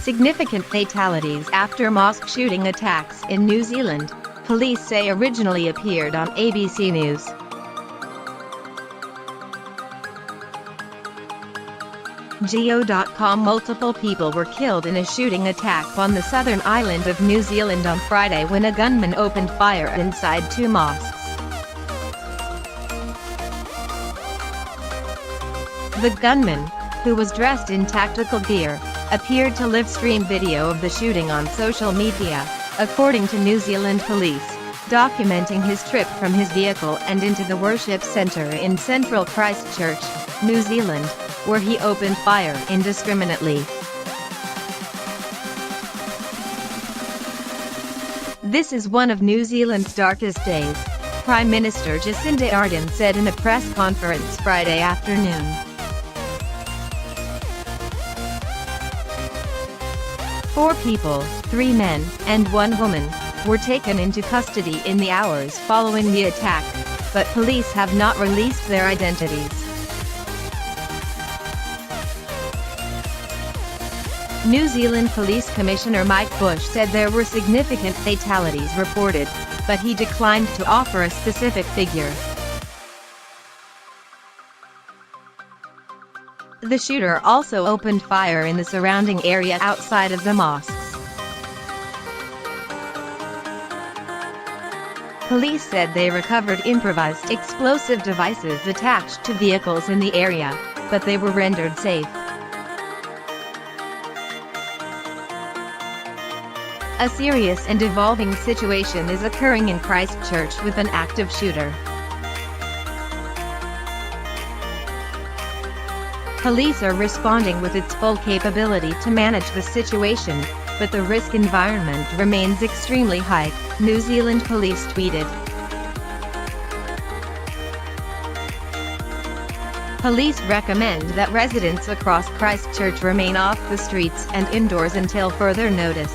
Significant fatalities after mosque shooting attacks in New Zealand, police say originally appeared on ABC News. Geo.com. Multiple people were killed in a shooting attack on the southern island of New Zealand on Friday when a gunman opened fire inside two mosques. The gunman, who was dressed in tactical gear, appeared to live stream video of the shooting on social media, according to New Zealand police, documenting his trip from his vehicle and into the worship centre in central Christchurch, New Zealand, where he opened fire indiscriminately. "This is one of New Zealand's darkest days," Prime Minister Jacinda Ardern said in a press conference Friday afternoon. Four people, 3 men, and 1 woman, were taken into custody in the hours following the attack, but police have not released their identities. New Zealand Police Commissioner Mike Bush said there were significant fatalities reported, but he declined to offer a specific figure. The shooter also opened fire in the surrounding area outside of the mosques. Police said they recovered improvised explosive devices attached to vehicles in the area, but they were rendered safe. A serious and evolving situation is occurring in Christchurch with an active shooter. Police are responding with its full capability to manage the situation, but the risk environment remains extremely high, New Zealand police tweeted. Police recommend that residents across Christchurch remain off the streets and indoors until further notice.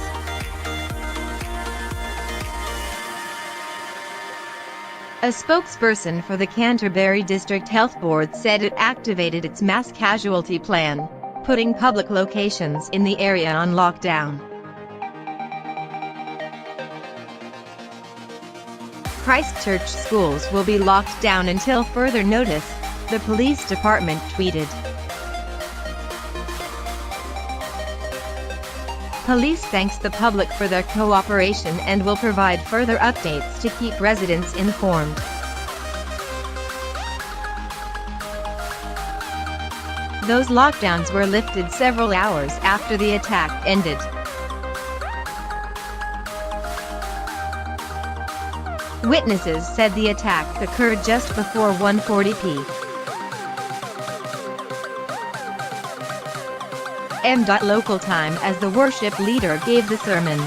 A spokesperson for the Canterbury District Health Board said it activated its mass casualty plan, putting public locations in the area on lockdown. Christchurch schools will be locked down until further notice, the police department tweeted. Police thanks the public for their cooperation and will provide further updates to keep residents informed. Those lockdowns were lifted several hours after the attack ended. Witnesses said the attack occurred just before 1:40 p.m. local time as the worship leader gave the sermon.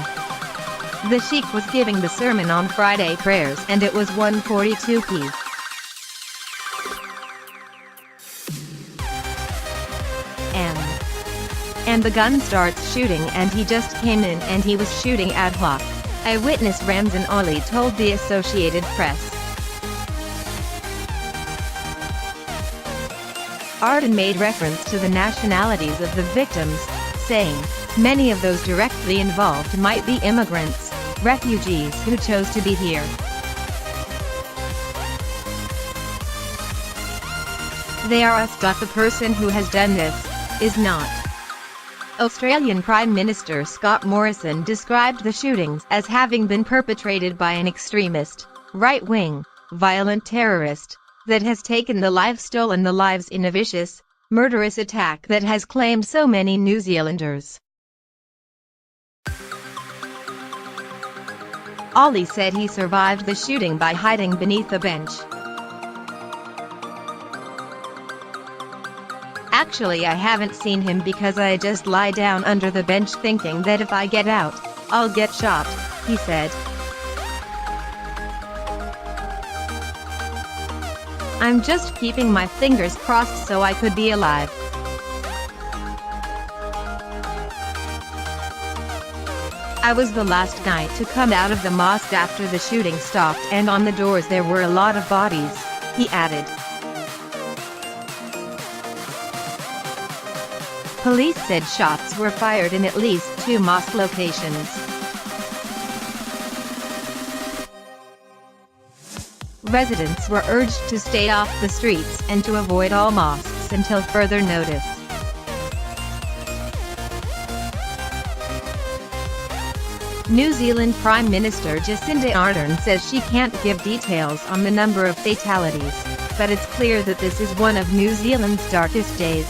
The sheikh was giving the sermon on Friday prayers and it was 1:42 p.m. And the gun starts shooting and he just came in and he was shooting ad hoc, eyewitness Ramzan Ali told the Associated Press. Ardern made reference to the nationalities of the victims, saying, "Many of those directly involved might be immigrants, refugees who chose to be here. They are us. The person who has done this is not." Australian Prime Minister Scott Morrison described the shootings as having been perpetrated by an extremist, right-wing, violent terrorist that has taken stolen the lives in a vicious, murderous attack that has claimed so many New Zealanders. Ali said he survived the shooting by hiding beneath a bench. "Actually, I haven't seen him because I just lie down under the bench thinking that if I get out, I'll get shot," he said. "I'm just keeping my fingers crossed so I could be alive." "I was the last guy to come out of the mosque after the shooting stopped and on the doors there were a lot of bodies," he added. Police said shots were fired in at least 2 mosque locations. Residents were urged to stay off the streets and to avoid all mosques until further notice. New Zealand Prime Minister Jacinda Ardern says she can't give details on the number of fatalities, but it's clear that this is one of New Zealand's darkest days.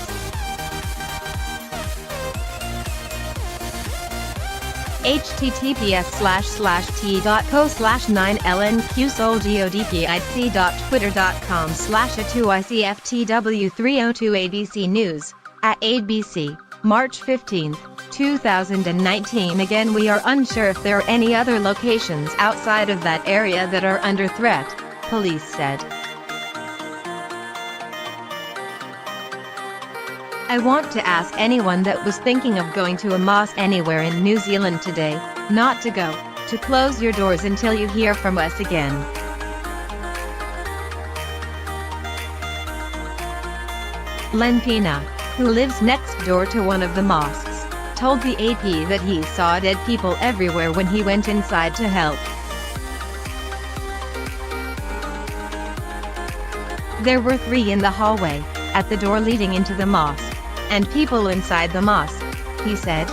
https://t.co/9lnqsoldodpic.twitter.com/a2icftw302 ABC News, at ABC, March 15, 2019. Again, we are unsure if there are any other locations outside of that area that are under threat, police said. I want to ask anyone that was thinking of going to a mosque anywhere in New Zealand today, not to go, to close your doors until you hear from us again. Len Pina, who lives next door to one of the mosques, told the AP that he saw dead people everywhere when he went inside to help. There were 3 in the hallway, at the door leading into the mosque, and people inside the mosque, he said.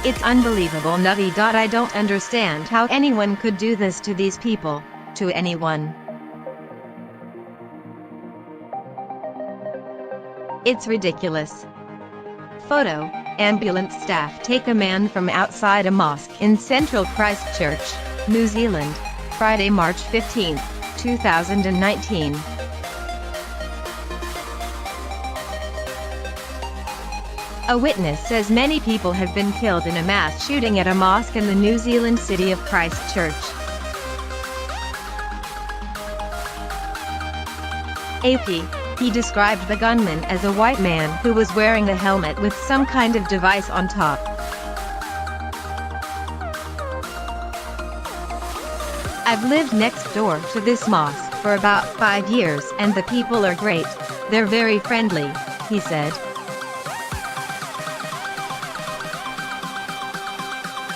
It's unbelievable, nutty. I don't understand how anyone could do this to these people, to anyone. It's ridiculous. Photo: ambulance staff take a man from outside a mosque in central Christchurch, New Zealand, Friday, March 15, 2019. A witness says many people have been killed in a mass shooting at a mosque in the New Zealand city of Christchurch. AP. He described the gunman as a white man who was wearing a helmet with some kind of device on top. I've lived next door to this mosque for about 5 years and the people are great. They're very friendly, he said.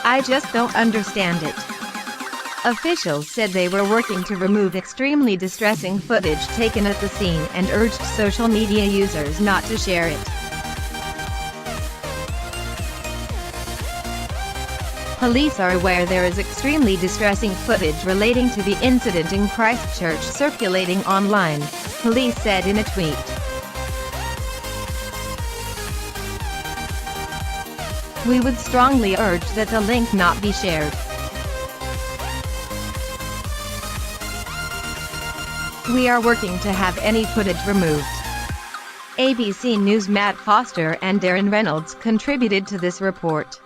I just don't understand it. Officials said they were working to remove extremely distressing footage taken at the scene and urged social media users not to share it. Police are aware there is extremely distressing footage relating to the incident in Christchurch circulating online, police said in a tweet. We would strongly urge that the link not be shared. We are working to have any footage removed. ABC News' Matt Foster and Darren Reynolds contributed to this report.